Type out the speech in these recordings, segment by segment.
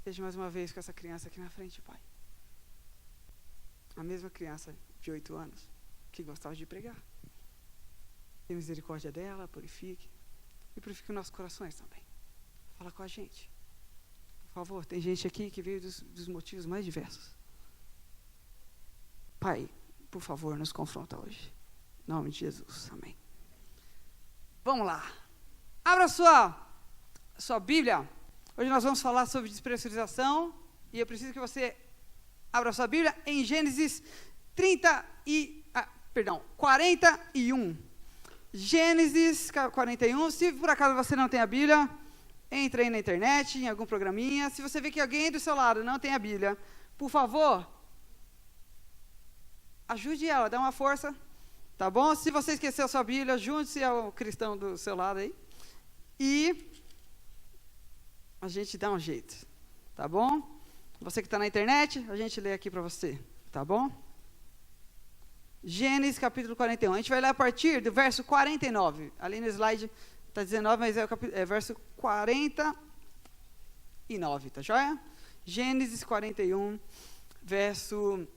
esteja mais uma vez com essa criança aqui na frente, Pai. A mesma criança de 8 anos que gostava de pregar. Tenha misericórdia dela, purifique. E purifique os nossos corações também. Fala com a gente. Por favor, tem gente aqui que veio dos motivos mais diversos. Pai, por favor, nos confronta hoje. Em nome de Jesus. Amém. Vamos lá. Abra sua Bíblia. Hoje nós vamos falar sobre despressurização. E eu preciso que você abra sua Bíblia em Gênesis 41. Gênesis 41. Se por acaso você não tem a Bíblia, entre aí na internet, em algum programinha. Se você vê que alguém do seu lado não tem a Bíblia, por favor, ajude ela, dá uma força, tá bom? Se você esqueceu a sua Bíblia, junte-se ao cristão do seu lado aí. E a gente dá um jeito, tá bom? Você que está na internet, a gente lê aqui para você, tá bom? Gênesis capítulo 41. A gente vai ler a partir do verso 49. Ali no slide está 19, mas é verso 49, tá joia? Gênesis 41, verso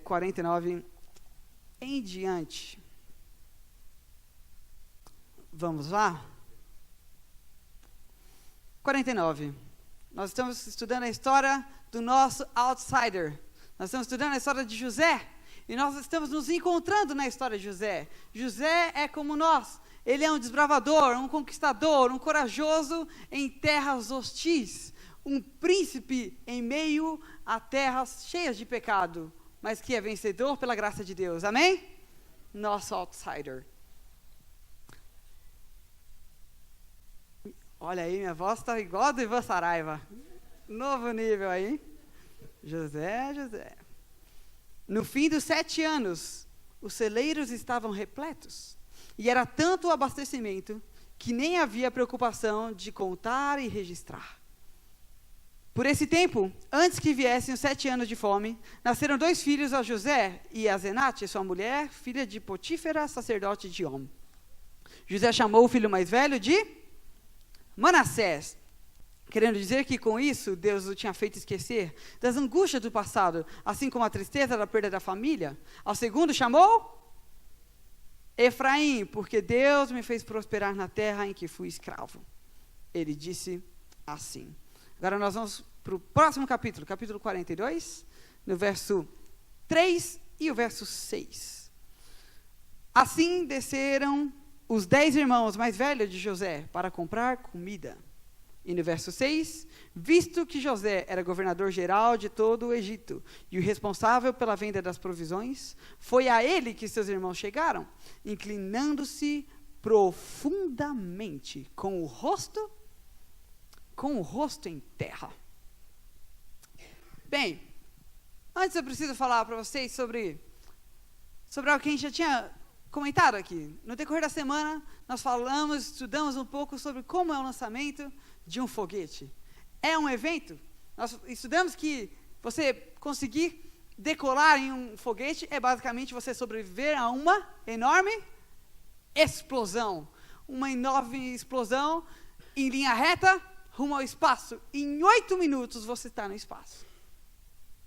49 em diante. Vamos lá? 49. Nós estamos estudando a história do nosso outsider. Nós estamos estudando a história de José. E nós estamos nos encontrando na história de José. José é como nós. Ele é um desbravador, um conquistador, um corajoso em terras hostis. Um príncipe em meio a terras cheias de pecado, mas que é vencedor pela graça de Deus. Amém? Nosso outsider. Olha aí, minha voz está igual a do Ivan Saraiva. Novo nível aí. José. No fim dos 7 anos, os celeiros estavam repletos. E era tanto o abastecimento que nem havia preocupação de contar e registrar. Por esse tempo, antes que viessem os 7 anos de fome, nasceram 2 filhos a José e a Zenate, sua mulher, filha de Potífera, sacerdote de On. José chamou o filho mais velho de Manassés, querendo dizer que com isso Deus o tinha feito esquecer das angústias do passado, assim como a tristeza da perda da família. Ao segundo chamou Efraim, porque Deus me fez prosperar na terra em que fui escravo. Ele disse assim. Agora nós vamos para o próximo capítulo, capítulo 42, no verso 3 e o verso 6. Assim desceram os 10 irmãos mais velhos de José para comprar comida. E no verso 6, visto que José era governador geral de todo o Egito e o responsável pela venda das provisões, foi a ele que seus irmãos chegaram, inclinando-se profundamente, com o rosto em terra. Bem, antes eu preciso falar para vocês sobre algo que a gente já tinha comentado aqui. No decorrer da semana, nós estudamos um pouco sobre como é o lançamento de um foguete. É um evento. Nós estudamos que você conseguir decolar em um foguete é basicamente você sobreviver a uma enorme explosão. Uma enorme explosão em linha reta, rumo ao espaço. Em 8 minutos você está no espaço.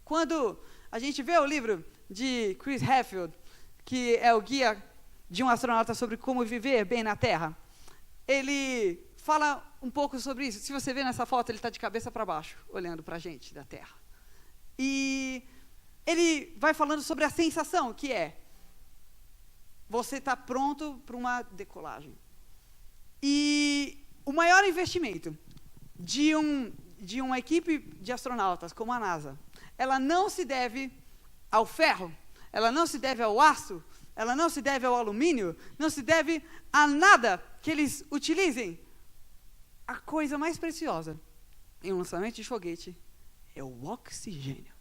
Quando a gente vê o livro de Chris Hadfield, que é o guia de um astronauta sobre como viver bem na Terra, ele fala um pouco sobre isso. Se você vê nessa foto, ele está de cabeça para baixo, olhando para a gente da Terra. E ele vai falando sobre a sensação, que é você está pronto para uma decolagem. E o maior investimento de uma equipe de astronautas como a NASA, ela não se deve ao ferro, ela não se deve ao aço, ela não se deve ao alumínio, não se deve a nada que eles utilizem. A coisa mais preciosa em um lançamento de foguete é o oxigênio.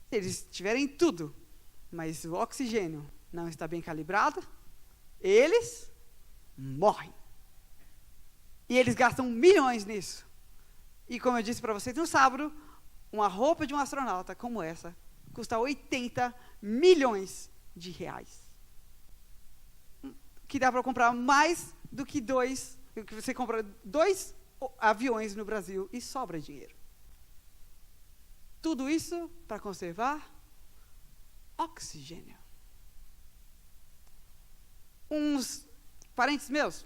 Se eles tiverem tudo, mas o oxigênio não está bem calibrado, eles morrem. E eles gastam milhões nisso. E como eu disse para vocês no sábado, uma roupa de um astronauta como essa custa 80 milhões de reais. Que dá para comprar mais do que que você compra 2 aviões no Brasil e sobra dinheiro. Tudo isso para conservar oxigênio. Uns parentes meus,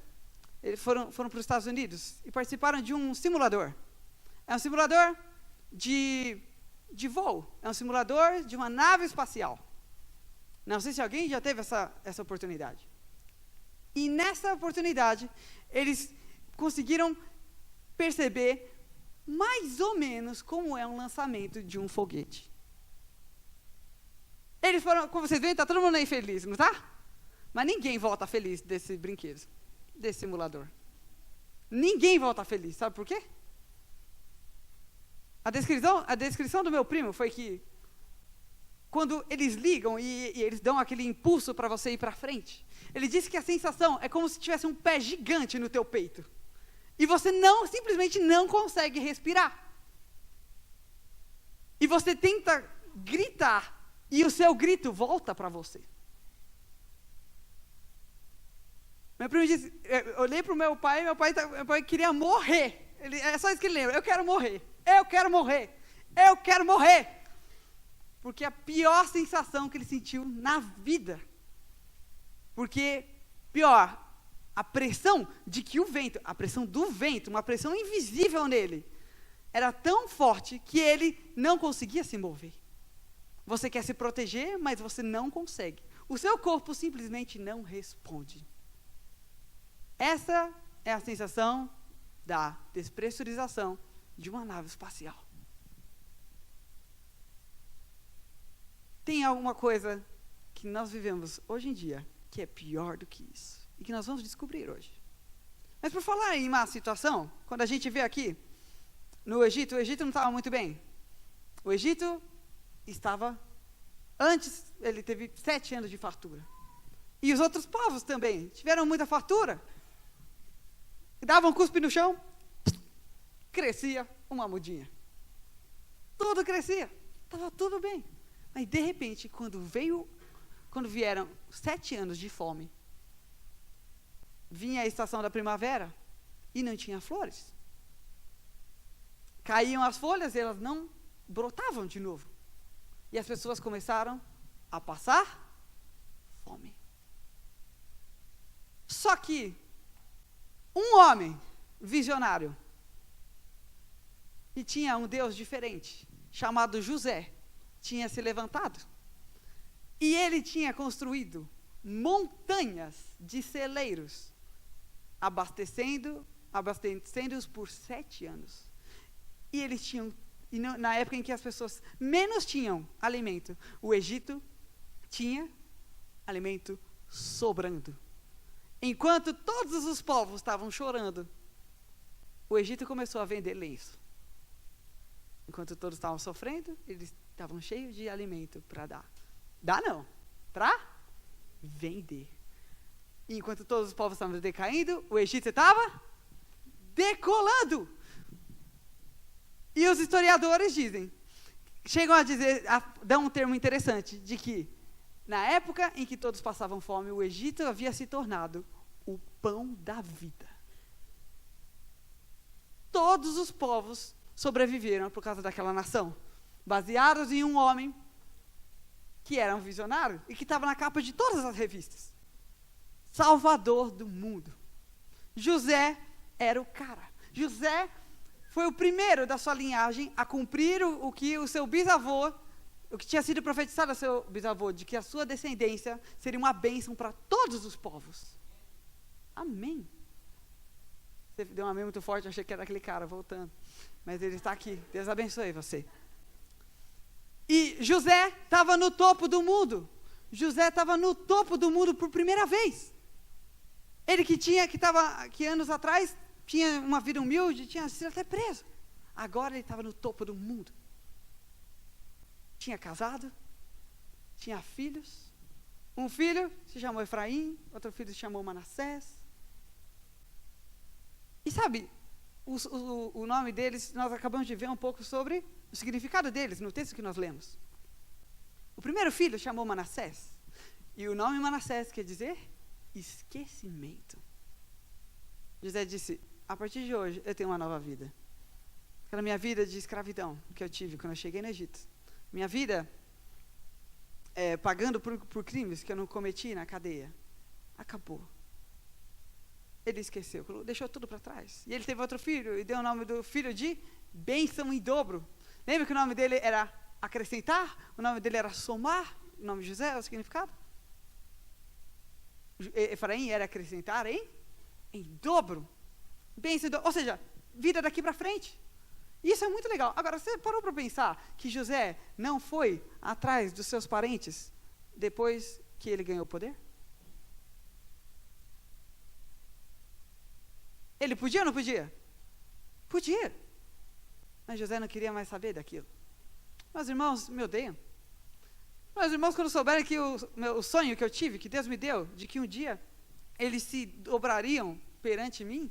eles foram para os Estados Unidos e participaram de um simulador. É um simulador de voo. É um simulador de uma nave espacial. Não sei se alguém já teve essa oportunidade. E nessa oportunidade, eles conseguiram perceber mais ou menos como é um lançamento de um foguete. Eles foram, como vocês veem, está todo mundo aí feliz, não está? Mas ninguém volta feliz desse brinquedo, desse simulador. Ninguém volta feliz, sabe por quê? A descrição do meu primo foi que quando eles ligam e eles dão aquele impulso para você ir para frente, ele disse que a sensação é como se tivesse um pé gigante no teu peito. E você simplesmente não consegue respirar. E você tenta gritar e o seu grito volta para você. Meu primo disse, eu olhei para o meu pai queria morrer. É só isso que ele lembra, eu quero morrer, eu quero morrer, eu quero morrer. Porque a pior sensação que ele sentiu na vida. Porque, pior, a pressão a pressão do vento, uma pressão invisível nele, era tão forte que ele não conseguia se mover. Você quer se proteger, mas você não consegue. O seu corpo simplesmente não responde. Essa é a sensação da despressurização de uma nave espacial. Tem alguma coisa que nós vivemos hoje em dia que é pior do que isso. E que nós vamos descobrir hoje. Mas por falar em má situação, quando a gente vê aqui, no Egito, o Egito não estava muito bem. O Egito estava, antes, ele teve 7 anos de fartura. E os outros povos também tiveram muita fartura. Davam um cuspe no chão, crescia uma mudinha. Tudo crescia, estava tudo bem. Mas, de repente, quando vieram 7 anos de fome, vinha a estação da primavera e não tinha flores. Caíam as folhas e elas não brotavam de novo. E as pessoas começaram a passar fome. Só que um homem visionário, e tinha um Deus diferente, chamado José, tinha se levantado. E ele tinha construído montanhas de celeiros, abastecendo-os por 7 anos. E eles tinham, na época em que as pessoas menos tinham alimento, o Egito tinha alimento sobrando. Enquanto todos os povos estavam chorando, o Egito começou a vender lenço. Enquanto todos estavam sofrendo, eles estavam cheios de alimento para dar. Dar não, para vender. E enquanto todos os povos estavam decaindo, o Egito estava decolando. E os historiadores chegam a dizer, dão um termo interessante, de que na época em que todos passavam fome, o Egito havia se tornado o pão da vida. Todos os povos sobreviveram por causa daquela nação, baseados em um homem que era um visionário e que estava na capa de todas as revistas. Salvador do mundo. José era o cara. José foi o primeiro da sua linhagem a cumprir o que o seu bisavô, o que tinha sido profetizado ao seu bisavô, de que a sua descendência seria uma bênção para todos os povos. Amém. Você deu um amém muito forte, eu achei que era aquele cara voltando. Mas ele está aqui. Deus abençoe você. E José estava no topo do mundo. José estava no topo do mundo por primeira vez. Ele que anos atrás tinha uma vida humilde, tinha sido até preso. Agora ele estava no topo do mundo. Tinha casado, tinha filhos. Um filho se chamou Efraim, outro filho se chamou Manassés. E sabe, o nome deles, nós acabamos de ver um pouco sobre o significado deles no texto que nós lemos. O primeiro filho chamou Manassés. E o nome Manassés quer dizer esquecimento. José disse, a partir de hoje, eu tenho uma nova vida. Aquela minha vida de escravidão que eu tive quando eu cheguei no Egito. Minha vida pagando por crimes que eu não cometi na cadeia. Acabou. Ele esqueceu, deixou tudo para trás. E ele teve outro filho e deu o nome do filho de bênção em dobro. Lembra que o nome dele era acrescentar? O nome dele era somar? O nome de José, o significado? Efraim era acrescentar em dobro. Bênção em dobro. Ou seja, vida daqui para frente. Isso é muito legal. Agora, você parou para pensar que José não foi atrás dos seus parentes depois que ele ganhou poder? Ele podia ou não podia? Podia. Mas José não queria mais saber daquilo. Meus irmãos me odeiam. Meus irmãos, quando souberem que o sonho que eu tive, que Deus me deu, de que um dia eles se dobrariam perante mim,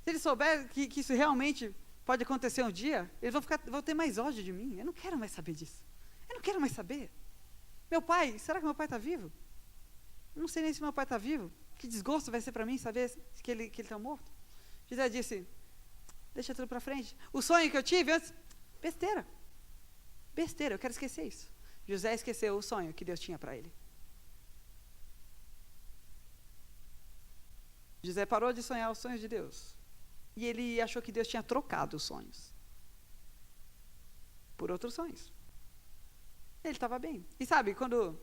se eles souberem que isso realmente pode acontecer um dia, eles vão ter mais ódio de mim. Eu não quero mais saber disso. Eu não quero mais saber. Meu pai, será que meu pai está vivo? Eu não sei nem se meu pai está vivo. Que desgosto vai ser para mim saber que ele está morto. José disse, deixa tudo para frente. O sonho que eu tive antes, besteira. Besteira, eu quero esquecer isso. José esqueceu o sonho que Deus tinha para ele. José parou de sonhar os sonhos de Deus. E ele achou que Deus tinha trocado os sonhos por outros sonhos. Ele estava bem. E sabe, quando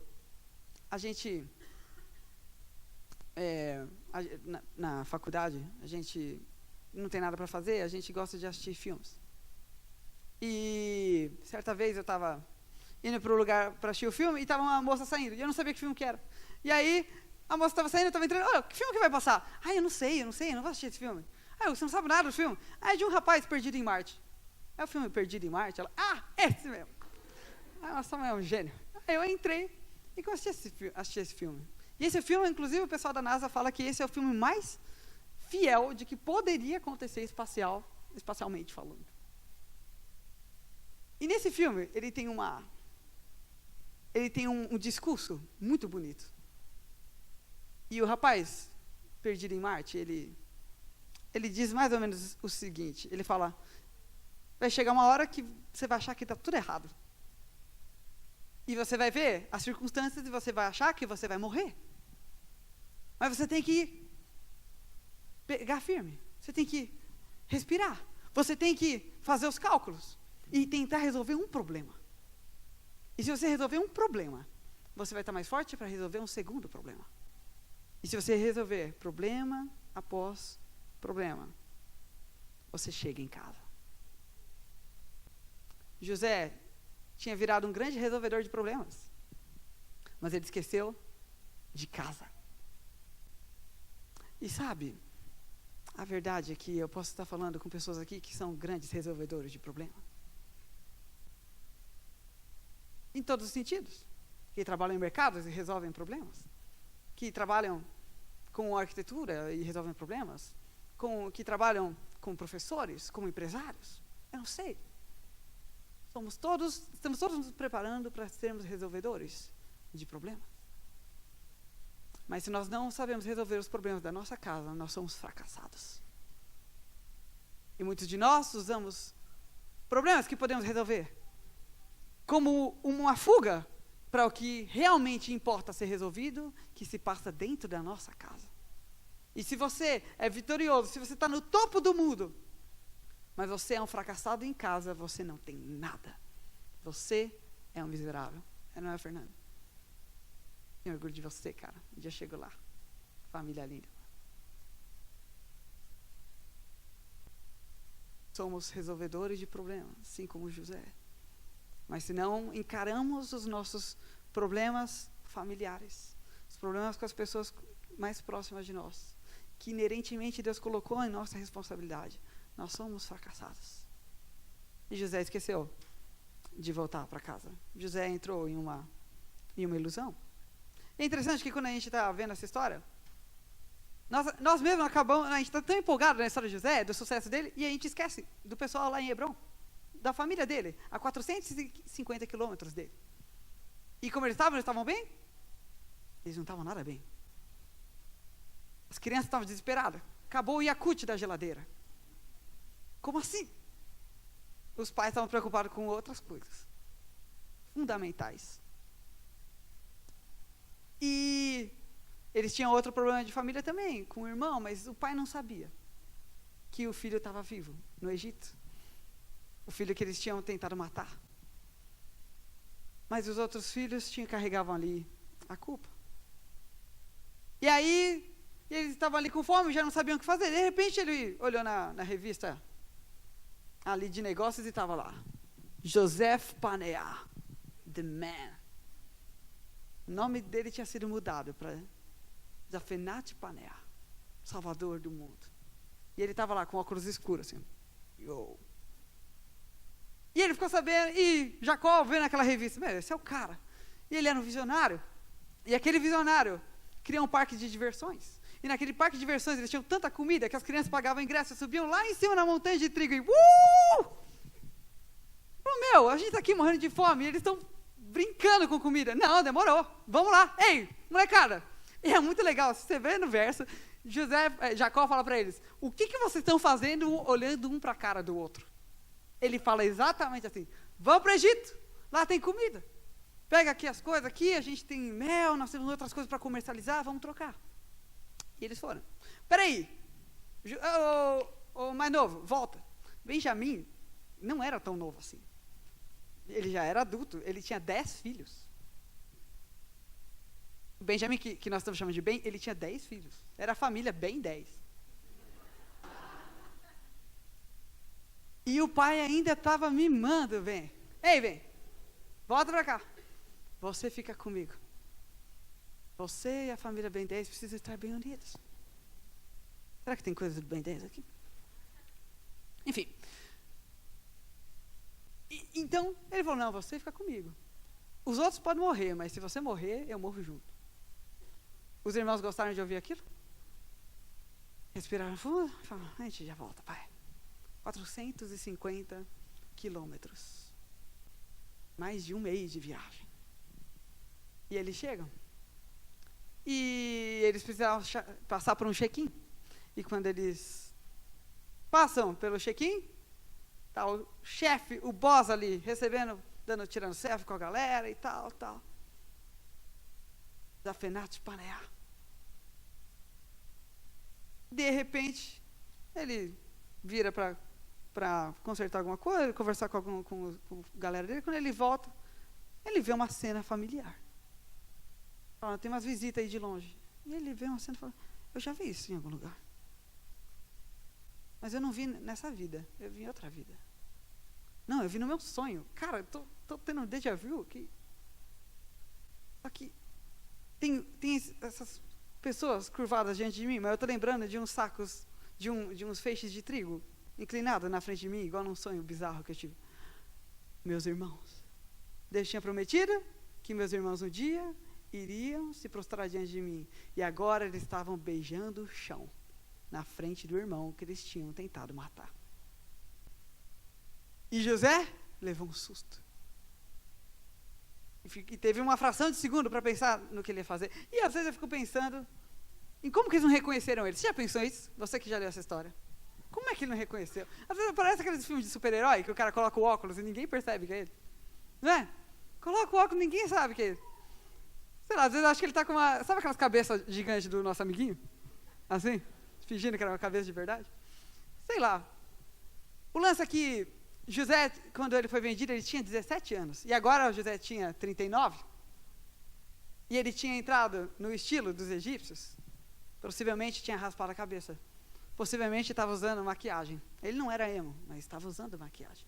a gente... na faculdade, a gente não tem nada para fazer, a gente gosta de assistir filmes. E certa vez eu estava indo para o lugar para assistir o filme e estava uma moça saindo, e eu não sabia que filme que era. E aí, a moça estava saindo, eu estava entrando, que filme que vai passar? Eu não sei, eu não vou assistir esse filme. Você não sabe nada do filme? É de um rapaz perdido em Marte. É o filme Perdido em Marte? Ela, esse mesmo. Nossa, é um gênio. Aí eu entrei e comecei a assistir esse filme. E esse filme, inclusive, o pessoal da NASA fala que esse é o filme mais fiel de que poderia acontecer espacialmente falando. E nesse filme, ele tem um discurso muito bonito. E o rapaz, perdido em Marte, ele diz mais ou menos o seguinte, ele fala, vai chegar uma hora que você vai achar que está tudo errado. E você vai ver as circunstâncias e você vai achar que você vai morrer. Mas você tem que pegar firme. Você tem que respirar. Você tem que fazer os cálculos e tentar resolver um problema. E se você resolver um problema, você vai estar mais forte para resolver um segundo problema. E se você resolver problema após problema, você chega em casa. José tinha virado um grande resolvedor de problemas, mas ele esqueceu de casa. E sabe, a verdade é que eu posso estar falando com pessoas aqui que são grandes resolvedores de problemas. Em todos os sentidos. Que trabalham em mercados e resolvem problemas. Que trabalham com arquitetura e resolvem problemas. Que trabalham com professores, como empresários. Eu não sei. Estamos todos nos preparando para sermos resolvedores de problemas. Mas se nós não sabemos resolver os problemas da nossa casa, nós somos fracassados. E muitos de nós usamos problemas que podemos resolver como uma fuga para o que realmente importa ser resolvido, que se passa dentro da nossa casa. E se você é vitorioso, se você está no topo do mundo, mas você é um fracassado em casa, você não tem nada. Você é um miserável. Não é, Fernando? Tenho orgulho de você, cara. Um dia eu chego lá. Família linda. Somos resolvedores de problemas, assim como José. Mas se não encaramos os nossos problemas familiares, os problemas com as pessoas mais próximas de nós, que inerentemente Deus colocou em nossa responsabilidade, nós somos fracassados. E José esqueceu de voltar para casa. José entrou em uma ilusão. É interessante que quando a gente está vendo essa história, nós mesmos acabamos, a gente está tão empolgado na história de José, do sucesso dele, e a gente esquece do pessoal lá em Hebrom, da família dele, a 450 quilômetros dele. E como eles estavam bem? Eles não estavam nada bem. As crianças estavam desesperadas. acabou o Yakult da geladeira. Como assim? Os pais estavam preocupados com outras coisas fundamentais. E eles tinham outro problema de família também, com o irmão, mas o pai não sabia que o filho estava vivo no Egito. O filho que eles tinham tentado matar. Mas os outros filhos carregavam ali a culpa. E aí, eles estavam ali com fome, já não sabiam o que fazer. De repente, ele olhou na revista ali de negócios e estava lá. Joseph Paneah, the man. O nome dele tinha sido mudado para Zaphenat Paneah, Salvador do mundo. E ele estava lá com óculos escuros, assim. Yo. E ele ficou sabendo, e Jacó vendo aquela revista, esse é o cara. E ele era um visionário. E aquele visionário criou um parque de diversões. E naquele parque de diversões eles tinham tanta comida que as crianças pagavam ingresso, subiam lá em cima na montanha de trigo e a gente está aqui morrendo de fome e eles estão brincando com comida. Não, demorou. Vamos lá. Ei, molecada. E é muito legal, se você vê no verso, Jacó fala para eles, o que vocês estão fazendo olhando um para a cara do outro? Ele fala exatamente assim, vamos para o Egito, lá tem comida. Pega aqui as coisas, aqui a gente tem mel, nós temos outras coisas para comercializar, vamos trocar. E eles foram. Peraí, o mais novo, volta. Benjamim não era tão novo assim. Ele já era adulto, ele tinha 10 filhos. O Benjamim, que nós estamos chamando de Ben, ele tinha 10 filhos. Era a família bem 10. E o pai ainda estava mimando, Ben. Ei, Ben, volta para cá. Você fica comigo. Você e a família Ben 10 precisam estar bem unidos. Será que tem coisa do Ben 10 aqui? Enfim. Então, ele falou, não, você fica comigo. Os outros podem morrer, mas se você morrer, eu morro junto. Os irmãos gostaram de ouvir aquilo? Respiraram fundo e falaram, a gente já volta, pai. 450 quilômetros. Mais de um mês de viagem. E eles chegam. E eles precisavam passar por um check-in. E quando eles passam pelo check-in, tá o chefe, o boss ali, recebendo, tirando selfie com a galera e tal. Zaphenat Paneah. De repente, ele vira para consertar alguma coisa, conversar com a galera dele. Quando ele volta, ele vê uma cena familiar. Fala, tem umas visitas aí de longe. E ele vê uma cena e fala, eu já vi isso em algum lugar. Mas eu não vi nessa vida, eu vi em outra vida. Não, eu vi no meu sonho. Cara, eu tô tendo um déjà vu aqui. Só que tem essas pessoas curvadas diante de mim, mas eu estou lembrando de uns sacos, de uns feixes de trigo inclinados na frente de mim, igual num sonho bizarro que eu tive. Meus irmãos. Deus tinha prometido que meus irmãos um dia iriam se prostrar diante de mim. E agora eles estavam beijando o chão na frente do irmão que eles tinham tentado matar. E José levou um susto. E teve uma fração de segundo para pensar no que ele ia fazer. E às vezes eu fico pensando em como que eles não reconheceram ele. Você já pensou isso? Você que já leu essa história. Como é que ele não reconheceu? Às vezes parece aqueles filmes de super-herói que o cara coloca o óculos e ninguém percebe que é ele. Não é? Coloca o óculos e ninguém sabe que é ele. Sei lá, às vezes eu acho que ele está com uma... Sabe aquelas cabeças gigantes do nosso amiguinho? Assim? Fingindo que era uma cabeça de verdade? Sei lá. O lance é que José, quando ele foi vendido, ele tinha 17 anos. E agora o José tinha 39. E ele tinha entrado no estilo dos egípcios. Possivelmente tinha raspado a cabeça. Possivelmente estava usando maquiagem. Ele não era emo, mas estava usando maquiagem.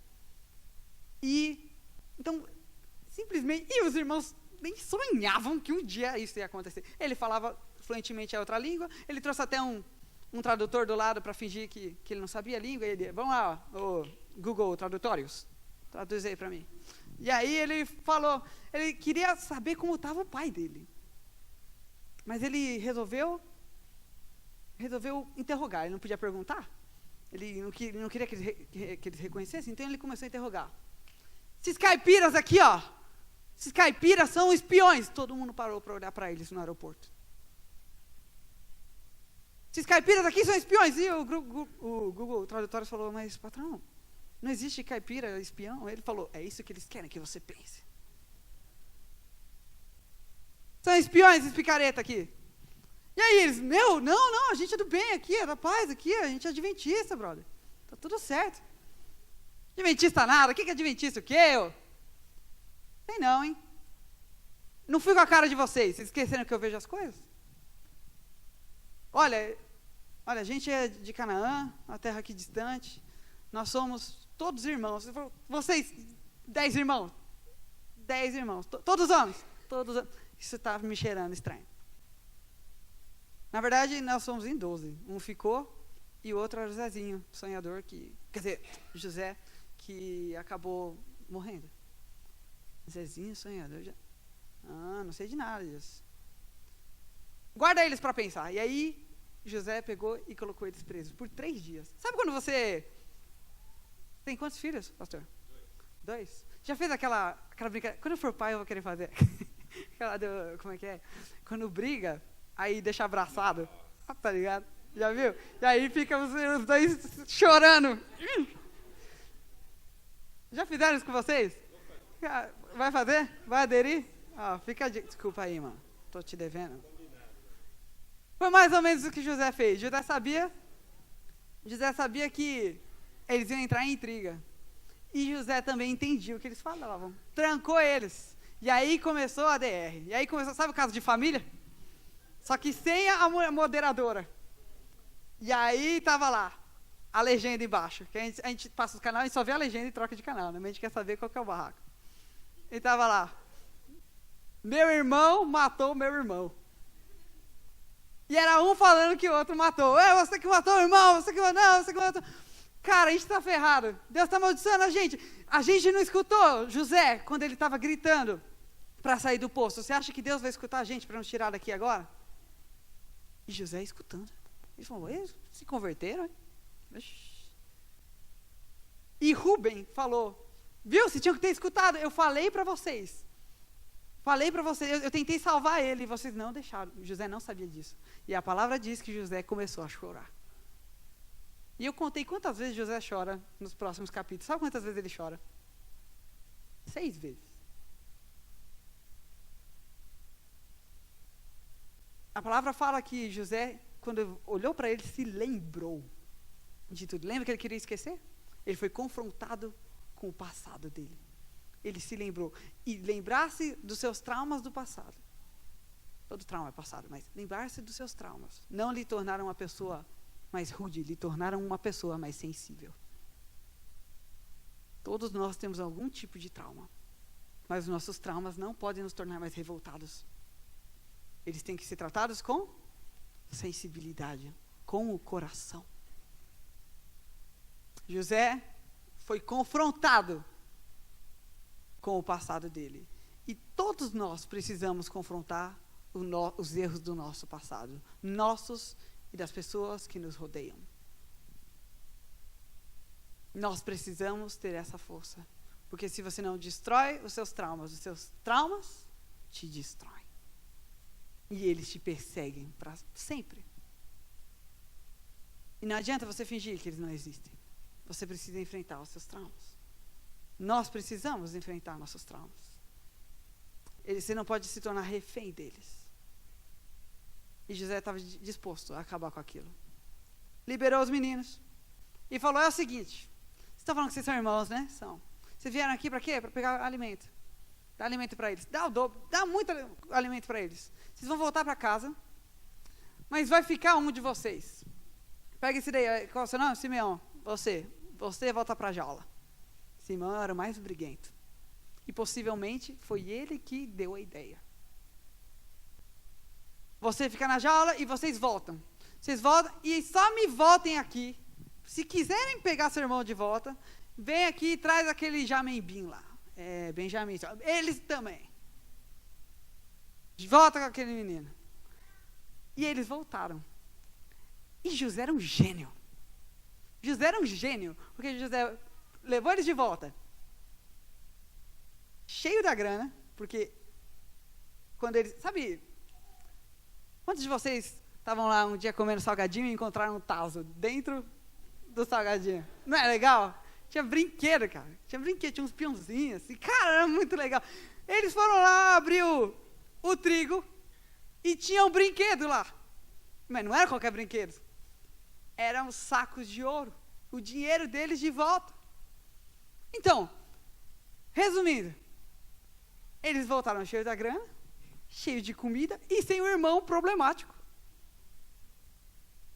E, então, simplesmente... E os irmãos nem sonhavam que um dia isso ia acontecer. Ele falava fluentemente a outra língua. Ele trouxe até um tradutor do lado para fingir que ele não sabia a língua. E ele, vamos lá, o Google Tradutórios, traduz aí para mim. E aí ele falou, ele queria saber como estava o pai dele. Mas ele resolveu interrogar, ele não podia perguntar. Ele não queria que eles reconhecessem, então ele começou a interrogar. Esses caipiras aqui, ó, esses caipiras são espiões. Todo mundo parou para olhar para eles no aeroporto. Esses caipiras aqui são espiões. E o Google Tradutórios falou, mas patrão, não existe caipira, espião. Ele falou, é isso que eles querem que você pense. São espiões, esses picareta aqui. E aí eles, não, a gente é do bem aqui, é da paz aqui, a gente é adventista, brother. Tá tudo certo. Adventista nada, o que é adventista? O quê? Sei não, hein? Não fui com a cara de vocês esqueceram que eu vejo as coisas? Olha, a gente é de Canaã, uma terra aqui distante. Nós somos todos irmãos. Vocês, 10 irmãos. 10 irmãos. Todos homens. Todos homens. Isso está me cheirando estranho. Na verdade, nós somos em 12. Um ficou e o outro era o Zezinho, sonhador, José, que acabou morrendo. Zezinho, sonhador. Não sei de nada disso. Guarda eles para pensar. E aí, José pegou e colocou eles presos por 3 dias. Sabe quando você... Tem quantos filhos, pastor? 2. Já fez aquela brincadeira? Quando eu for pai, eu vou querer fazer. Como é que é? Quando briga, aí deixa abraçado. Tá ligado? Já viu? E aí fica os dois chorando. Já fizeram isso com vocês? Vai fazer? Vai aderir? Desculpa aí, mano. Tô te devendo. Foi mais ou menos o que José fez. José sabia que eles iam entrar em intriga. E José também entendia o que eles falavam. Trancou eles. E aí começou a DR. E aí começou, sabe o caso de família? Só que sem a moderadora. E aí tava lá, a legenda embaixo. Que a gente passa os canais, a gente só vê a legenda e troca de canal. Né? A gente quer saber qual que é o barraco. E tava lá. Meu irmão matou meu irmão. E era um falando que o outro matou. Você que matou o irmão, você que matou. Cara, a gente está ferrado. Deus está amaldiçoando a gente. A gente não escutou José quando ele estava gritando para sair do poço. Você acha que Deus vai escutar a gente para nos tirar daqui agora? E José escutando. Ele falou, eles se converteram. E Rubem falou, viu, vocês tinham que ter escutado. Eu falei para vocês. Eu tentei salvar ele e vocês não deixaram. José não sabia disso. E a palavra diz que José começou a chorar. E eu contei quantas vezes José chora nos próximos capítulos. Sabe quantas vezes ele chora? 6 vezes. A palavra fala que José, quando olhou para ele, se lembrou de tudo. Lembra que ele queria esquecer? Ele foi confrontado com o passado dele. Ele se lembrou. E lembrar-se dos seus traumas do passado. Todo trauma é passado, mas lembrar-se dos seus traumas. Não lhe tornaram uma pessoa mais rude, lhe tornaram uma pessoa mais sensível. Todos nós temos algum tipo de trauma. Mas os nossos traumas não podem nos tornar mais revoltados. Eles têm que ser tratados com sensibilidade, com o coração. José foi confrontado com o passado dele. E todos nós precisamos confrontar os erros do nosso passado. Nossos e das pessoas que nos rodeiam. Nós precisamos ter essa força. Porque se você não destrói os seus traumas te destroem. E eles te perseguem para sempre. E não adianta você fingir que eles não existem. Você precisa enfrentar os seus traumas. Nós precisamos enfrentar nossos traumas. Você não pode se tornar refém deles. E José estava disposto a acabar com aquilo. Liberou os meninos. E falou, é o seguinte. Vocês estão falando que vocês são irmãos, né? São. Vocês vieram aqui para quê? Para pegar alimento. Dá alimento para eles. Dá o dobro. Dá muito alimento para eles. Vocês vão voltar para casa. Mas vai ficar um de vocês. Pega esse daí. Qual é o seu nome? Simeão. Você volta para a jaula. Simeão era o mais briguento. E possivelmente foi ele que deu a ideia. Você fica na jaula e vocês voltam. Vocês voltam e só me voltem aqui. Se quiserem pegar seu irmão de volta, vem aqui e traz aquele Jamembim lá. Benjamin. Eles também. Volta com aquele menino. E eles voltaram. E José era um gênio. Porque José levou eles de volta. Cheio da grana. Porque quando eles... Sabe... Quantos de vocês estavam lá um dia comendo salgadinho e encontraram um tazo dentro do salgadinho. Não é legal? Tinha brinquedo, cara. Tinha uns peãozinhos, assim. Cara, era muito legal. Eles foram lá, abriu o trigo e tinha um brinquedo lá. Mas não era qualquer brinquedo. Eram sacos de ouro. O dinheiro deles de volta. Então, resumindo, eles voltaram cheios da grana, cheios de comida e sem o irmão problemático.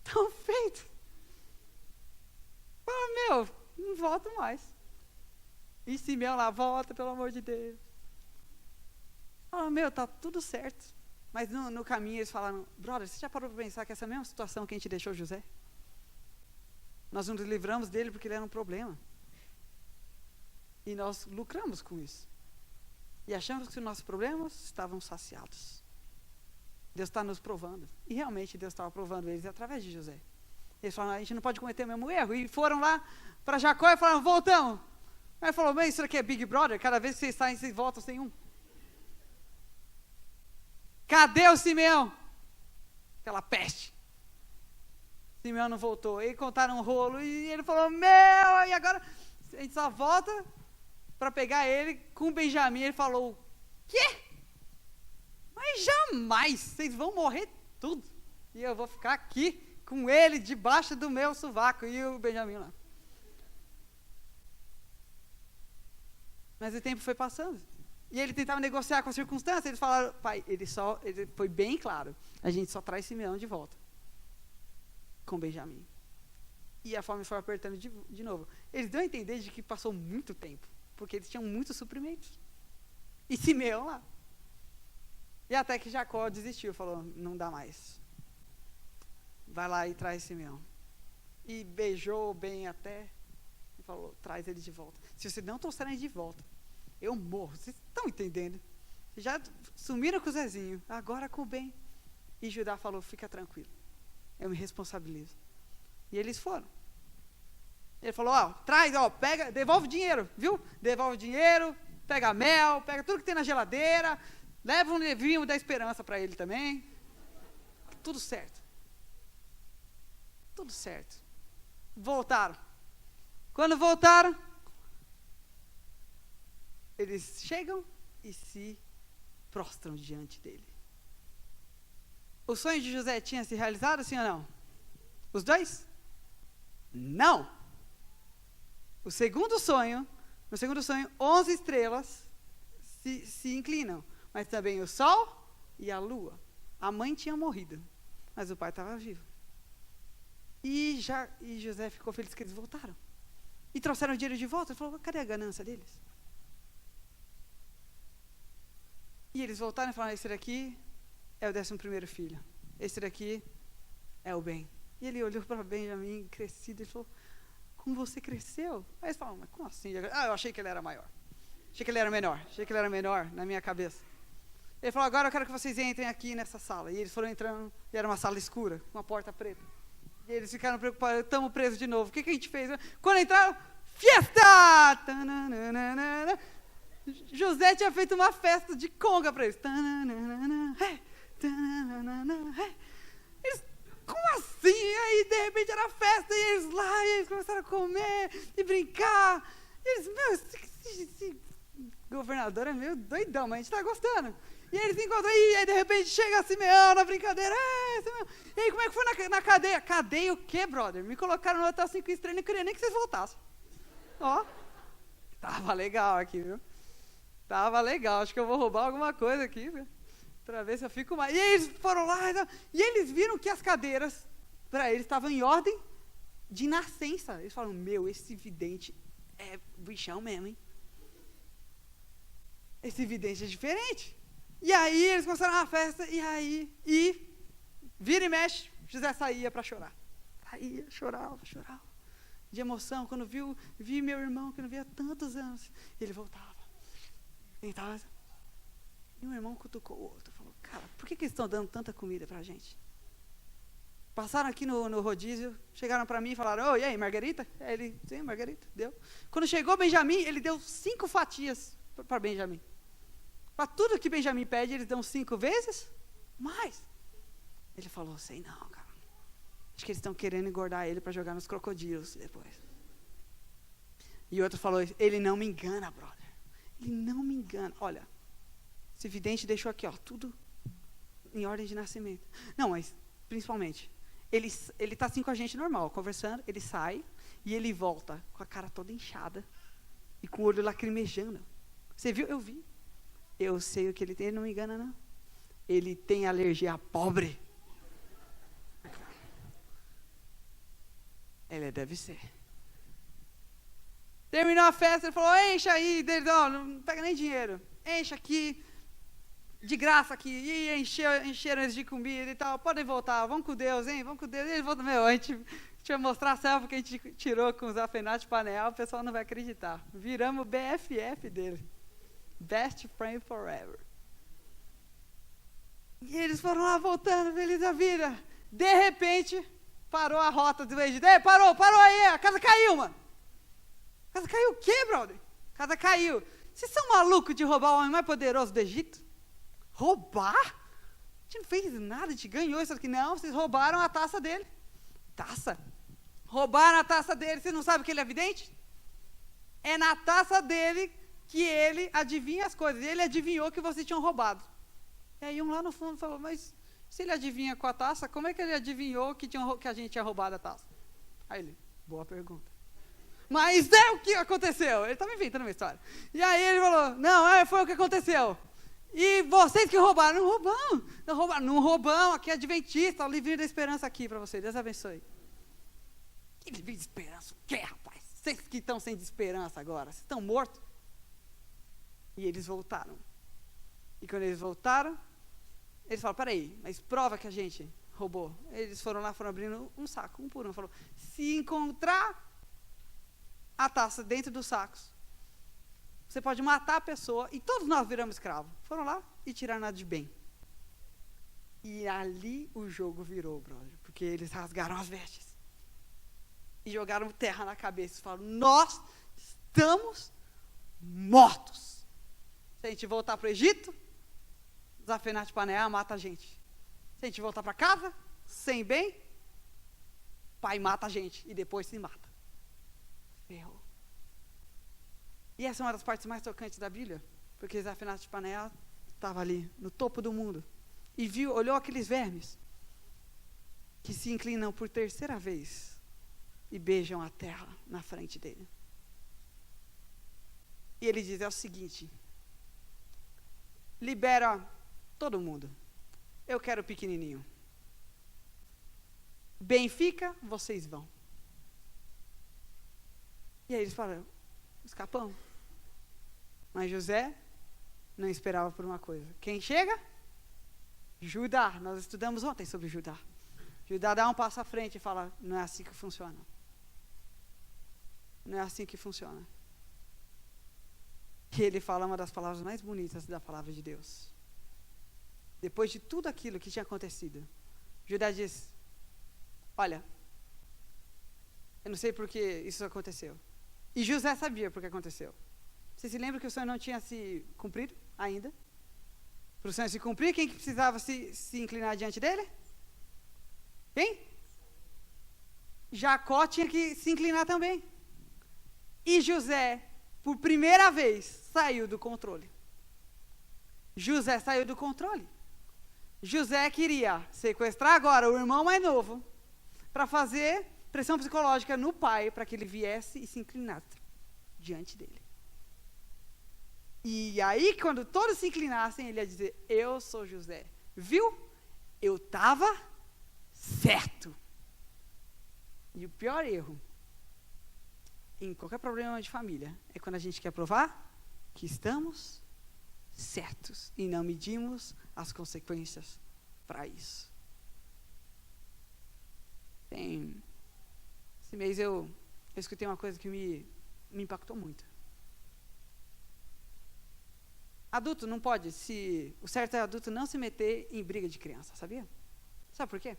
Tão feito. Fala, não volto mais. E Simeão lá, volta, pelo amor de Deus. Fala, tá tudo certo. Mas no caminho eles falaram, brother, você já parou para pensar que essa mesma situação que a gente deixou José? Nós nos livramos dele porque ele era um problema. E nós lucramos com isso. E achamos que os nossos problemas estavam saciados. Deus está nos provando. E realmente Deus estava provando eles através de José. Eles falaram, a gente não pode cometer o mesmo erro. E foram lá para Jacó e falaram, voltamos. Aí ele falou, isso aqui é Big Brother? Cada vez que vocês saem, vocês voltam sem um. Cadê o Simeão? Aquela peste. Simeão não voltou. Aí contaram um rolo e ele falou, e agora a gente só volta para pegar ele com o Benjamim. Ele falou, quê? Mas jamais, vocês vão morrer tudo. E eu vou ficar aqui com ele debaixo do meu sovaco. E o Benjamim lá. Mas o tempo foi passando. E ele tentava negociar com a circunstância. Eles falaram, pai, ele foi bem claro. A gente só traz Simeão de volta. Com Benjamim. E a fome foi apertando de novo. Eles dão a entender de que passou muito tempo. Porque eles tinham muitos suprimentos. E Simeão lá. E até que Jacó desistiu. Falou, não dá mais. Vai lá e traz Simeão. E beijou bem até. E falou, traz ele de volta. Se vocês não trouxerem ele de volta, eu morro. Vocês estão entendendo? Vocês já sumiram com o Zezinho. Agora com o Ben. E Judá falou, fica tranquilo. Eu me responsabilizo. E eles foram. Ele falou, traz, pega, devolve o dinheiro, viu? Devolve o dinheiro, pega mel, pega tudo que tem na geladeira, leva um levinho da esperança para ele também. Tudo certo. Tudo certo. Voltaram. Quando voltaram, eles chegam e se prostram diante dele. O sonho de José tinha se realizado, sim ou não? Os dois? Não. No segundo sonho, 11 estrelas se inclinam. Mas também o sol e a lua. A mãe tinha morrido, mas o pai estava vivo. E José ficou feliz que eles voltaram. E trouxeram o dinheiro de volta. Ele falou, cadê a ganância deles? E eles voltaram e falaram, esse daqui é o 11º filho. Esse daqui é o Ben. E ele olhou para Benjamim, crescido, e falou, como você cresceu? Aí eles falaram, mas como assim? Eu achei que ele era maior. Achei que ele era menor na minha cabeça. Ele falou, agora eu quero que vocês entrem aqui nessa sala. E eles foram entrando, e era uma sala escura, com uma porta preta. E eles ficaram preocupados, estamos presos de novo. O que a gente fez? Quando entraram, festa! Tananana. José tinha feito uma festa de conga para eles. Eles, como assim? E aí, de repente, era festa, e eles lá, e eles começaram a comer e brincar. E eles, esse governador é meio doidão, mas a gente está gostando. E eles se encontram, e aí, de repente, chega Simeão na brincadeira. Simeão. E aí, como é que foi na cadeia? Cadeia o quê, brother? Me colocaram no hotel 5 estrelas, não queria nem que vocês voltassem. Tava legal aqui, viu? Tava legal, acho que eu vou roubar alguma coisa aqui, viu? Para ver se eu fico mais. E eles foram lá, e eles viram que as cadeiras, para eles, estavam em ordem de nascença. Eles falaram, esse vidente é bichão mesmo, hein? Esse vidente é diferente. E aí eles começaram a festa, e vira e mexe, José saía para chorar. Saía, chorava. De emoção, quando vi meu irmão, que não via há tantos anos. Ele voltava. Tentava. E um irmão cutucou o outro, falou, cara, por que eles estão dando tanta comida pra gente? Passaram aqui no rodízio, chegaram para mim e falaram, e aí, Margarita? Ele, sim, Margarita, deu. Quando chegou Benjamim, ele deu 5 fatias para Benjamim. Para tudo que Benjamim pede, eles dão 5 vezes mais. Ele falou, sei não, cara. Acho que eles estão querendo engordar ele para jogar nos crocodilos depois. E outro falou, ele não me engana, brother. Ele não me engana. Olha, esse vidente deixou aqui, ó, tudo em ordem de nascimento. Não, mas, principalmente, ele está assim com a gente normal, conversando, ele sai e ele volta com a cara toda inchada e com o olho lacrimejando. Você viu? Eu vi. Eu sei o que ele tem, ele não me engana, não. Ele tem alergia a pobre. Ele deve ser. Terminou a festa, ele falou, enche aí, não pega nem dinheiro. Enche aqui, de graça aqui. E encheram eles de comida e tal. Podem voltar, vamos com Deus, hein? Vamos com Deus. E ele volta, a gente vai mostrar a selfie que a gente tirou com os Zafenat Panel, o pessoal não vai acreditar. Viramos o BFF dele. Best Friend Forever. E eles foram lá voltando, feliz da vida. De repente, parou a rota do Egito. Ei, parou aí, a casa caiu, mano. A casa caiu o quê, brother? A casa caiu. Vocês são malucos de roubar o homem mais poderoso do Egito? Roubar? A gente não fez nada, a gente ganhou isso aqui. Não, vocês roubaram a taça dele. Taça? Roubaram a taça dele. Você não sabe que ele é vidente? É na taça dele que ele adivinha as coisas. E ele adivinhou que vocês tinham roubado. E aí um lá no fundo falou, mas se ele adivinha com a taça, como é que ele adivinhou que a gente tinha roubado a taça? Aí ele, boa pergunta. Mas é o que aconteceu. Ele estava inventando uma história. E aí ele falou, não, foi o que aconteceu. E vocês que roubaram, não roubamos, aqui é adventista, o livrinho da esperança aqui para vocês, Deus abençoe. Que livrinho de esperança? O quê, rapaz? Vocês que estão sem esperança agora, vocês estão mortos? E eles voltaram. E quando eles voltaram, eles falaram, peraí, mas prova que a gente roubou. Eles foram lá, foram abrindo um saco, um por um. Falou, se encontrar a taça dentro dos sacos, você pode matar a pessoa e todos nós viramos escravos. Foram lá e tiraram nada de bem. E ali o jogo virou, brother, porque eles rasgaram as vestes e jogaram terra na cabeça e falaram, nós estamos mortos. Se a gente voltar para o Egito, Zafenat Paneah mata a gente. Se a gente voltar para casa, sem bem, pai mata a gente e depois se mata. Ferrou. E essa é uma das partes mais tocantes da Bíblia, porque Zafenat Paneah estava ali, no topo do mundo, e olhou aqueles vermes que se inclinam por terceira vez e beijam a terra na frente dele. E ele diz, é o seguinte, libera todo mundo. Eu quero pequenininho. Benfica, vocês vão. E aí eles falaram, escapamos. Mas José não esperava por uma coisa. Quem chega? Judá. Nós estudamos ontem sobre Judá. Judá dá um passo à frente e fala, não é assim que funciona. Não é assim que funciona. E ele fala uma das palavras mais bonitas da palavra de Deus. Depois de tudo aquilo que tinha acontecido, Judá diz, olha, eu não sei por que isso aconteceu. E José sabia por que aconteceu. Você se lembra que o sonho não tinha se cumprido ainda? Para o sonho se cumprir, quem que precisava se inclinar diante dele? Quem? Jacó tinha que se inclinar também. E José, por primeira vez, saiu do controle. José saiu do controle. José queria sequestrar agora o irmão mais novo para fazer pressão psicológica no pai para que ele viesse e se inclinasse diante dele. E aí, quando todos se inclinassem, ele ia dizer, eu sou José. Viu? Eu estava certo. E o pior erro em qualquer problema de família é quando a gente quer provar que estamos certos e não medimos as consequências para isso. Esse mês eu escutei uma coisa que me impactou muito. Adulto não pode, o certo é adulto não se meter em briga de criança, sabia? Sabe por quê?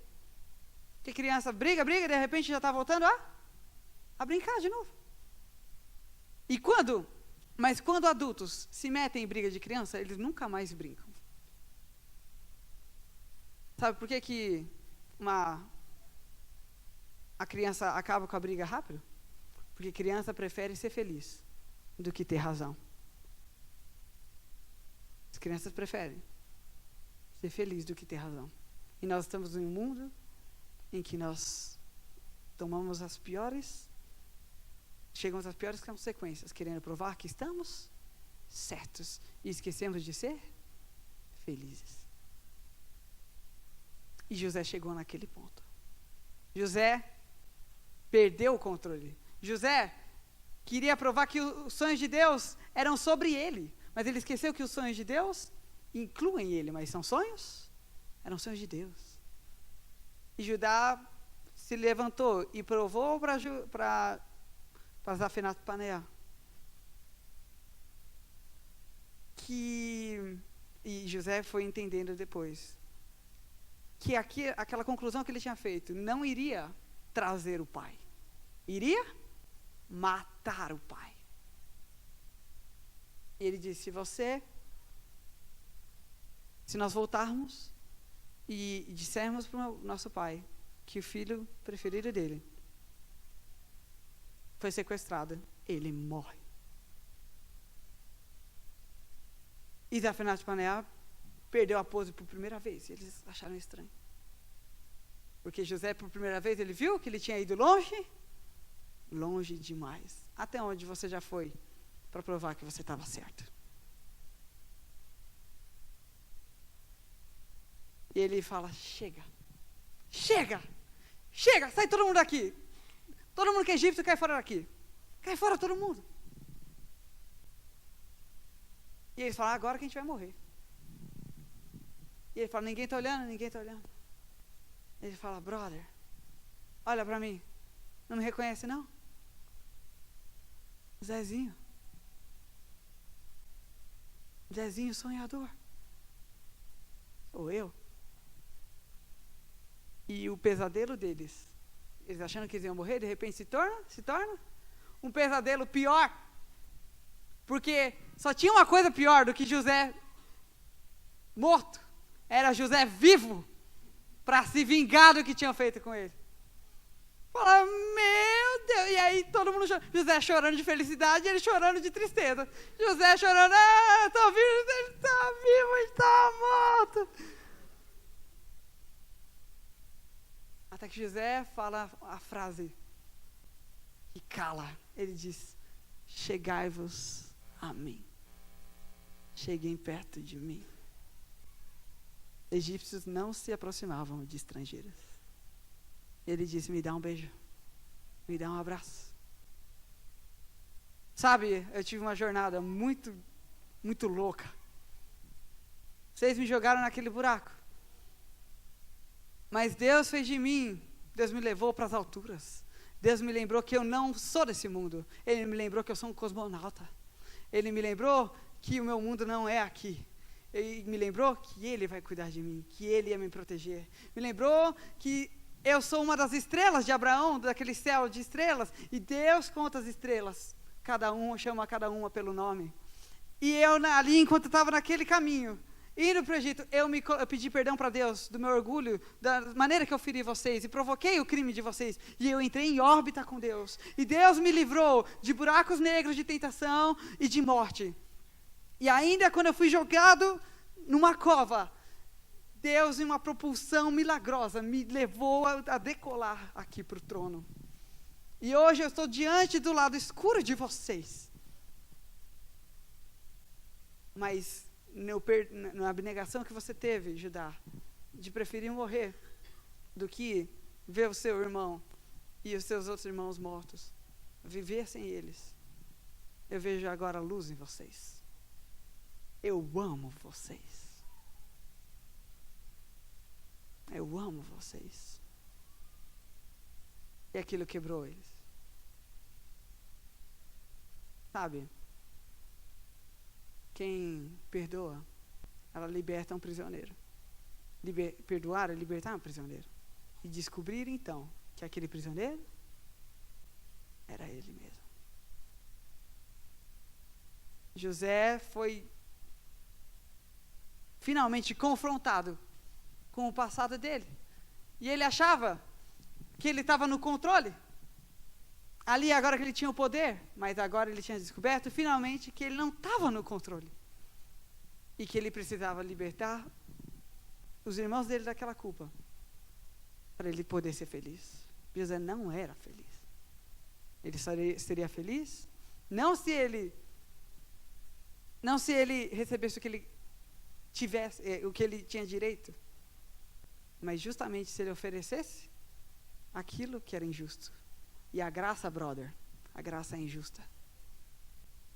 Porque criança briga, e de repente já está voltando a brincar de novo. Mas quando adultos se metem em briga de criança, eles nunca mais brincam. Sabe por que a criança acaba com a briga rápido? Porque criança prefere ser feliz do que ter razão. As crianças preferem ser feliz do que ter razão. E nós estamos em um mundo em que nós chegamos às piores consequências, querendo provar que estamos certos e esquecemos de ser felizes. E José chegou naquele ponto. José perdeu o controle. José queria provar que os sonhos de Deus eram sobre ele, mas ele esqueceu que os sonhos de Deus incluem ele, mas são sonhos? Eram sonhos de Deus. E Judá se levantou e provou para Zafenat-Paneah e José foi entendendo depois que aquela conclusão que ele tinha feito não iria trazer o pai, iria matar o pai. E ele disse: se nós voltarmos e dissermos para o nosso pai que o filho preferido dele foi sequestrado, ele morre. E Zafenat-Paneah perdeu a pose por primeira vez. Eles acharam estranho. Porque José, por primeira vez, ele viu que ele tinha ido longe demais. Até onde você já foi para provar que você estava certo? E ele fala: chega, sai todo mundo daqui. Todo mundo que é egípcio cai fora daqui. Cai fora todo mundo. E eles falam: agora que a gente vai morrer. E ele fala: ninguém está olhando. Ele fala: brother, olha para mim. Não me reconhece, não? Zezinho sonhador. Sou eu. E o pesadelo deles, eles achando que eles iam morrer, de repente se torna um pesadelo pior. Porque só tinha uma coisa pior do que José morto. Era José vivo para se vingar do que tinham feito com ele. Fala: meu Deus. E aí todo mundo José chorando de felicidade e ele chorando de tristeza. José chorando: estou vivo, ele está vivo, ele está morto. Até que José fala a frase que cala. Ele diz: chegai-vos a mim. Cheguem perto de mim. Egípcios não se aproximavam de estrangeiros. Ele disse: me dá um beijo, me dá um abraço. Sabe, eu tive uma jornada muito, muito louca. Vocês me jogaram naquele buraco. Mas Deus fez de mim, Deus me levou para as alturas. Deus me lembrou que eu não sou desse mundo. Ele me lembrou que eu sou um cosmonauta. Ele me lembrou que o meu mundo não é aqui. Ele me lembrou que Ele vai cuidar de mim, que Ele ia me proteger. Me lembrou que eu sou uma das estrelas de Abraão, daquele céu de estrelas, e Deus conta as estrelas. Chama cada uma pelo nome. E eu ali, enquanto estava naquele caminho, indo para o Egito, eu pedi perdão para Deus do meu orgulho, da maneira que eu feri vocês e provoquei o crime de vocês. E eu entrei em órbita com Deus. E Deus me livrou de buracos negros de tentação e de morte. E ainda quando eu fui jogado numa cova, Deus, em uma propulsão milagrosa, me levou a decolar aqui para o trono. E hoje eu estou diante do lado escuro de vocês. Mas na abnegação que você teve, Judá, de preferir morrer do que ver o seu irmão e os seus outros irmãos mortos, viver sem eles, eu vejo agora a luz em vocês. Eu amo vocês. Eu amo vocês. E aquilo quebrou eles. Sabe? Quem perdoa, ela liberta um prisioneiro. Perdoar é libertar um prisioneiro. E descobrir então que aquele prisioneiro era ele mesmo. José foi finalmente confrontado com o passado dele. E ele achava que ele estava no controle. Ali, agora que ele tinha o poder, mas agora ele tinha descoberto, finalmente, que ele não estava no controle. E que ele precisava libertar os irmãos dele daquela culpa, para ele poder ser feliz. José não era feliz. Ele seria feliz não se ele recebesse o que ele tivesse, o que ele tinha direito, mas justamente se ele oferecesse aquilo que era injusto. E a graça, brother, a graça é injusta.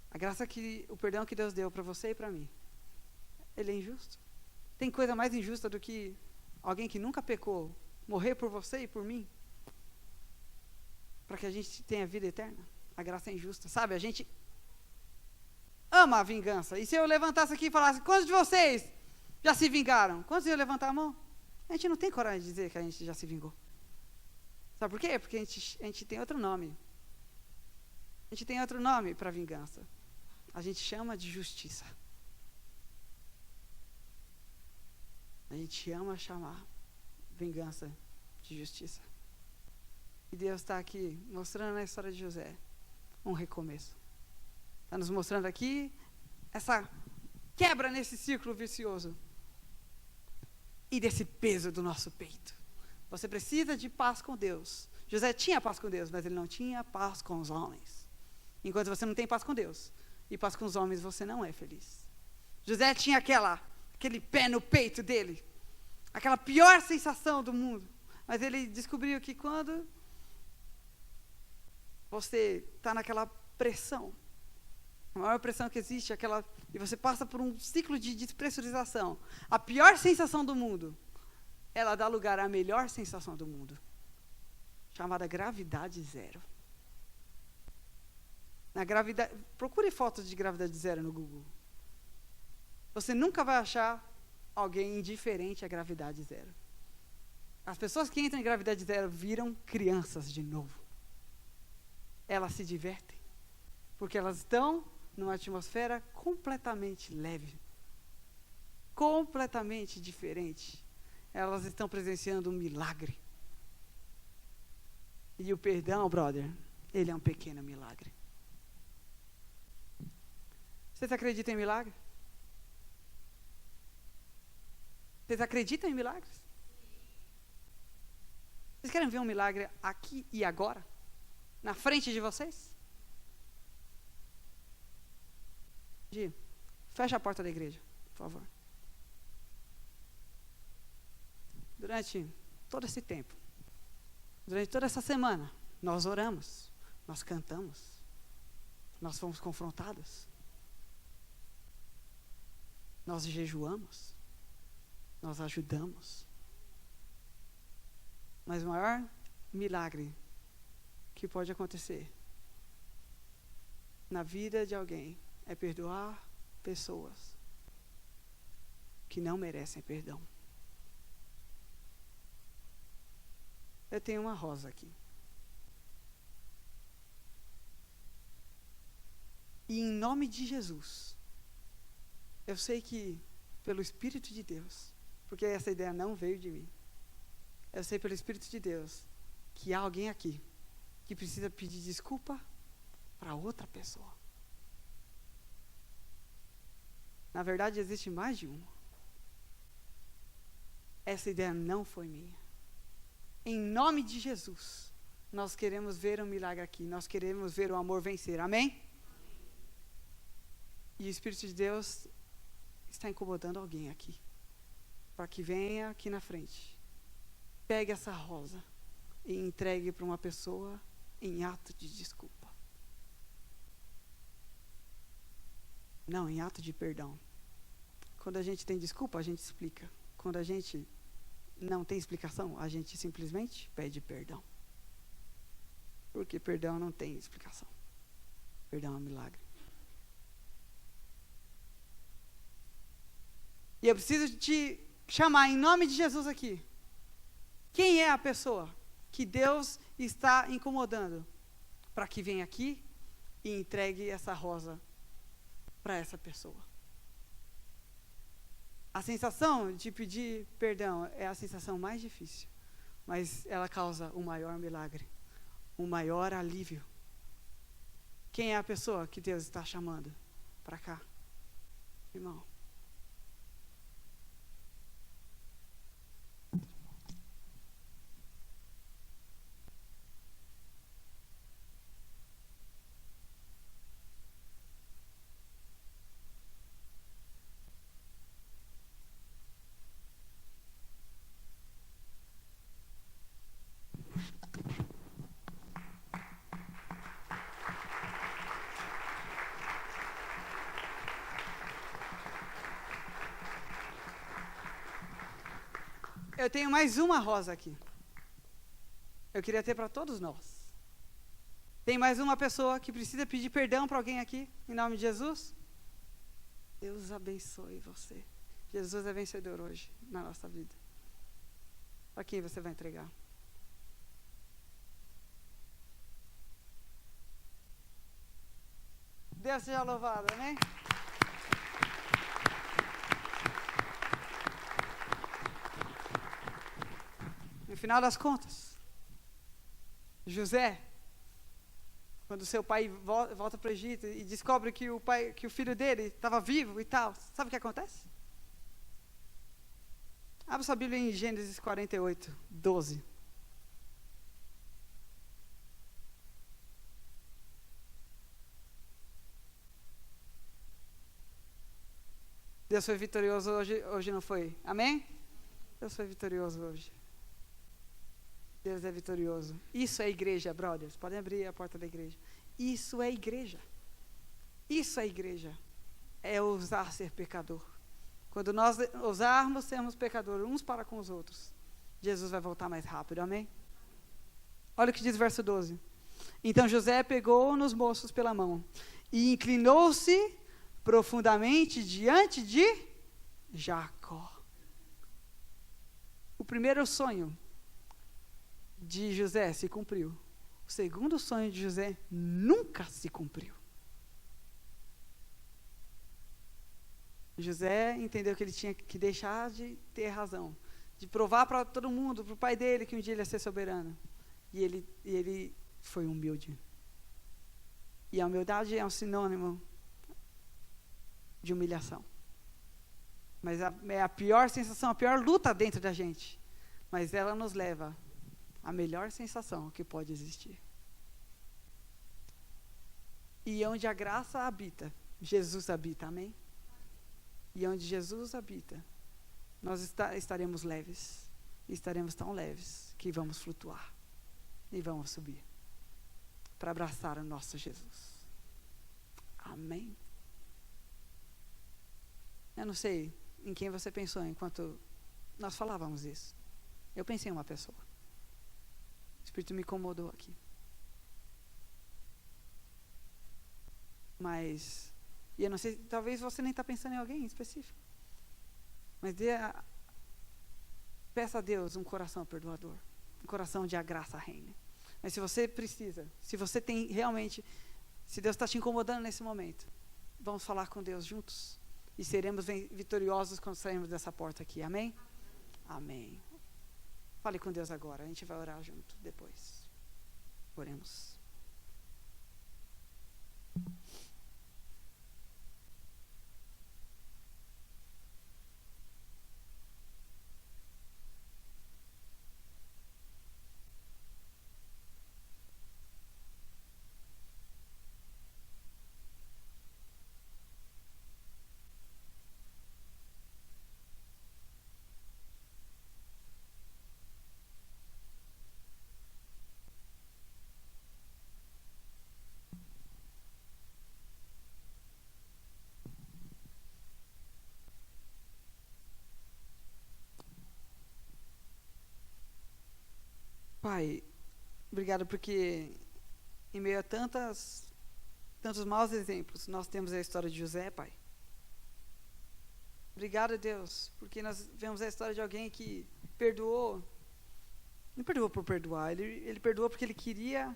A graça o perdão que Deus deu para você e para mim, ele é injusto. Tem coisa mais injusta do que alguém que nunca pecou morrer por você e por mim, para que a gente tenha vida eterna? A graça é injusta, sabe? A gente ama a vingança. E se eu levantasse aqui e falasse, quantos de vocês já se vingaram? Quantos iam levantar a mão? A gente não tem coragem de dizer que a gente já se vingou. Sabe por quê? Porque a gente tem outro nome. A gente tem outro nome para vingança. A gente chama de justiça. A gente ama chamar vingança de justiça. E Deus está aqui mostrando na história de José um recomeço. Está nos mostrando aqui essa quebra nesse círculo vicioso e desse peso do nosso peito. Você precisa de paz com Deus. José tinha paz com Deus, mas ele não tinha paz com os homens. Enquanto você não tem paz com Deus e paz com os homens, você não é feliz. José tinha aquele pé no peito dele, aquela pior sensação do mundo. Mas ele descobriu que quando você está naquela pressão, a maior pressão que existe, e você passa por um ciclo de despressurização, a pior sensação do mundo, ela dá lugar à melhor sensação do mundo, chamada gravidade zero. Procure fotos de gravidade zero no Google. Você nunca vai achar alguém indiferente à gravidade zero. As pessoas que entram em gravidade zero viram crianças de novo. Elas se divertem, porque elas estão numa atmosfera completamente leve, completamente diferente. Elas estão presenciando um milagre. E o perdão, brother, ele é um pequeno milagre. Vocês acreditam em milagre? Vocês acreditam em milagres? Vocês querem ver um milagre aqui e agora? Na frente de vocês? Gi, fecha a porta da igreja, por favor. Durante todo esse tempo, durante toda essa semana, nós oramos, nós cantamos, nós fomos confrontados, nós jejuamos, nós ajudamos. Mas o maior milagre que pode acontecer na vida de alguém é perdoar pessoas que não merecem perdão. Eu tenho uma rosa aqui. E em nome de Jesus, eu sei que pelo Espírito de Deus, porque essa ideia não veio de mim, eu sei pelo Espírito de Deus que há alguém aqui que precisa pedir desculpa para outra pessoa. Na verdade, existe mais de uma. Essa ideia não foi minha. Em nome de Jesus, nós queremos ver um milagre aqui. Nós queremos ver o amor vencer. Amém? E o Espírito de Deus está incomodando alguém aqui, para que venha aqui na frente, pegue essa rosa e entregue para uma pessoa em ato de desculpa. Não, em ato de perdão. Quando a gente tem desculpa, a gente explica. Quando a gente não tem explicação, a gente simplesmente pede perdão. Porque perdão não tem explicação. Perdão é um milagre. E eu preciso te chamar em nome de Jesus aqui. Quem é a pessoa que Deus está incomodando para que venha aqui e entregue essa rosa para essa pessoa? A sensação de pedir perdão é a sensação mais difícil, mas ela causa o maior milagre, o maior alívio. Quem é a pessoa que Deus está chamando para cá? Irmão. Eu tenho mais uma rosa aqui. Eu queria ter para todos nós. Tem mais uma pessoa que precisa pedir perdão para alguém aqui, em nome de Jesus? Deus abençoe você. Jesus é vencedor hoje na nossa vida. A quem você vai entregar? Deus seja louvado, amém? No final das contas, José, quando seu pai volta para o Egito e descobre que o filho dele estava vivo e tal, sabe o que acontece? Abra sua Bíblia em Gênesis 48, 12. Deus foi vitorioso hoje não foi? Amém? Deus foi vitorioso hoje. Deus é vitorioso. Isso é igreja, brothers. Podem abrir a porta da igreja. Isso é igreja. Isso é igreja. É ousar ser pecador. Quando nós ousarmos sermos pecadores uns para com os outros, Jesus vai voltar mais rápido. Amém? Olha o que diz o verso 12. Então José pegou nos moços pela mão e inclinou-se profundamente diante de Jacó. O primeiro sonho de José se cumpriu. O segundo sonho de José nunca se cumpriu. José entendeu que ele tinha que deixar de ter razão, de provar para todo mundo, para o pai dele, que um dia ele ia ser soberano. E ele foi humilde. E a humildade é um sinônimo de humilhação. Mas é a pior sensação, a pior luta dentro da gente. Mas ela nos leva à melhor sensação que pode existir. E onde a graça habita, Jesus habita, amém? E onde Jesus habita, nós estaremos leves. E estaremos tão leves que vamos flutuar. E vamos subir. Para abraçar o nosso Jesus. Amém? Eu não sei em quem você pensou enquanto nós falávamos isso. Eu pensei em uma pessoa. O Espírito me incomodou aqui. Mas, e eu não sei, talvez você nem está pensando em alguém em específico. Mas peça a Deus um coração perdoador. Um coração de a graça reine. Mas se você precisa, se você tem realmente, se Deus está te incomodando nesse momento, vamos falar com Deus juntos. E seremos vitoriosos quando sairmos dessa porta aqui. Amém? Amém. Fale com Deus agora. A gente vai orar junto depois. Oremos. Pai, obrigado porque em meio a tantos maus exemplos, nós temos a história de José, Pai. Obrigado, Deus, porque nós vemos a história de alguém que perdoou, não perdoou por perdoar, ele perdoou porque ele queria,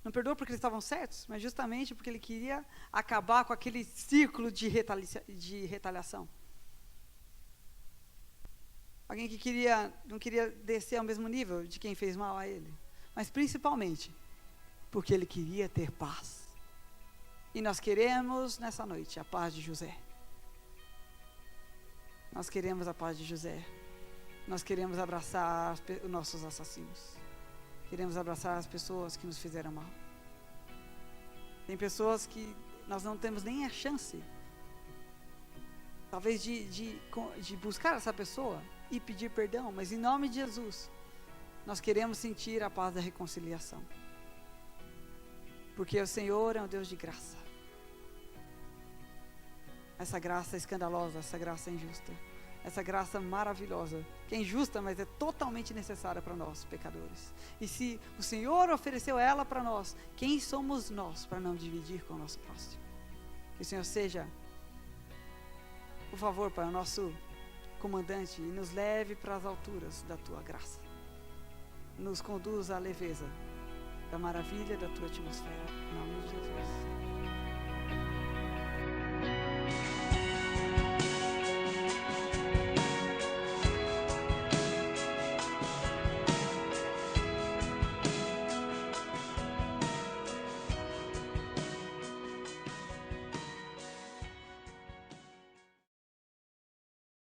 não perdoou porque eles estavam certos, mas justamente porque ele queria acabar com aquele círculo de retaliação. Alguém que não queria descer ao mesmo nível de quem fez mal a ele. Mas principalmente, porque ele queria ter paz. E nós queremos, nessa noite, a paz de José. Nós queremos a paz de José. Nós queremos abraçar os nossos assassinos. Queremos abraçar as pessoas que nos fizeram mal. Tem pessoas que nós não temos nem a chance, talvez de buscar essa pessoa e pedir perdão, mas em nome de Jesus, nós queremos sentir a paz da reconciliação. Porque o Senhor é um Deus de graça. Essa graça escandalosa, essa graça injusta, essa graça maravilhosa, que é injusta, mas é totalmente necessária para nós, pecadores. E se o Senhor ofereceu ela para nós, quem somos nós para não dividir com o nosso próximo? Que o Senhor seja, por favor, para o nosso comandante e nos leve para as alturas da tua graça. Nos conduza à leveza da maravilha da tua atmosfera. Em nome de Jesus.